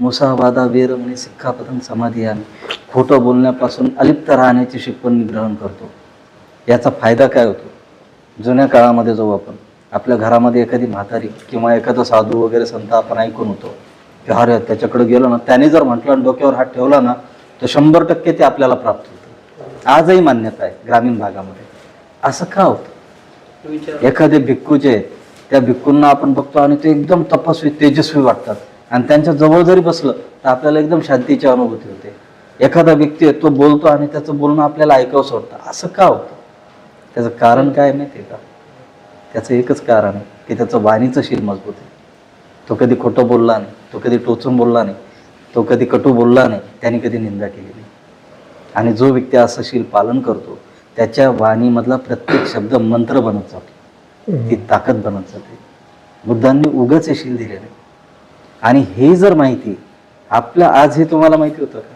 मुसावादा वीर म्हणे सिक्खापदं समाधियामी, खोटं बोलण्यापासून अलिप्त राहण्याची शिकवण मी ग्रहण करतो. याचा फायदा काय होतो? जुन्या काळामध्ये जाऊ आपण, आपल्या घरामध्ये एखादी म्हातारी किंवा एखादा साधू वगैरे संत आपण ऐकून होतो की अरे त्याच्याकडे गेलो ना, त्याने जर म्हटलं डोक्यावर हात ठेवला ना तर 100% ते आपल्याला प्राप्त होतं. आजही मान्यता आहे ग्रामीण भागामध्ये. असं का होतं? एखादे भिक्खू जे आहेत, त्या भिक्खूंना आपण बघतो आणि ते एकदम तपस्वी तेजस्वी वाटतात, आणि त्यांच्या जवळ जरी बसलं तर आपल्याला एकदम शांतीची अनुभूती होते. एखादा व्यक्ती आहे, तो बोलतो आणि त्याचं बोलणं आपल्याला ऐकावंसं वाटतं. असं का होतं? त्याचं कारण काय माहिती आहे का? त्याचं एकच कारण आहे की त्याचं वाणीचं शील मजबूत आहे. तो कधी खोटं बोलला नाही, तो कधी टोचून बोलला नाही, तो कधी कटू बोलला नाही, त्याने कधी निंदा केली नाही. आणि जो व्यक्ती असं शील पालन करतो त्याच्या वाणीमधला प्रत्येक शब्द मंत्र बनत जातो, ती ताकद बनत जाते. बुद्धांनी उगाच हे शील दिले नाही. आणि हे जर माहिती आपल्या आज, हे तुम्हाला माहिती होतं का?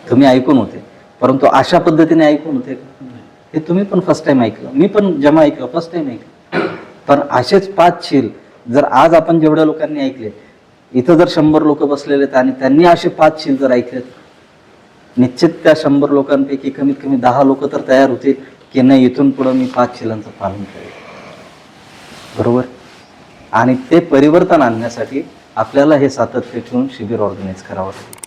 तुम्ही ऐकून होते, परंतु अशा पद्धतीने ऐकून होते का? हे तुम्ही पण फर्स्ट टाइम ऐकलं, मी पण जेव्हा ऐकलं फर्स्ट टाइम ऐकलं. पण असेच 5 शील जर आज आपण जेवढ्या लोकांनी ऐकले, इथं जर 100 लोक बसलेले आहेत आणि त्यांनी असे 5 शील जर ऐकलेत, निश्चित त्या 100 लोकांपैकी कमीत कमी 10 लोक तर तयार होतील की नाही, इथून पुढे मी 5 शीलांचं पालन करेल. बरोबर? आणि ते परिवर्तन आणण्यासाठी आपल्याला हे सातत्य ठेवून शिबिर ऑर्गनाईज करावं लागेल.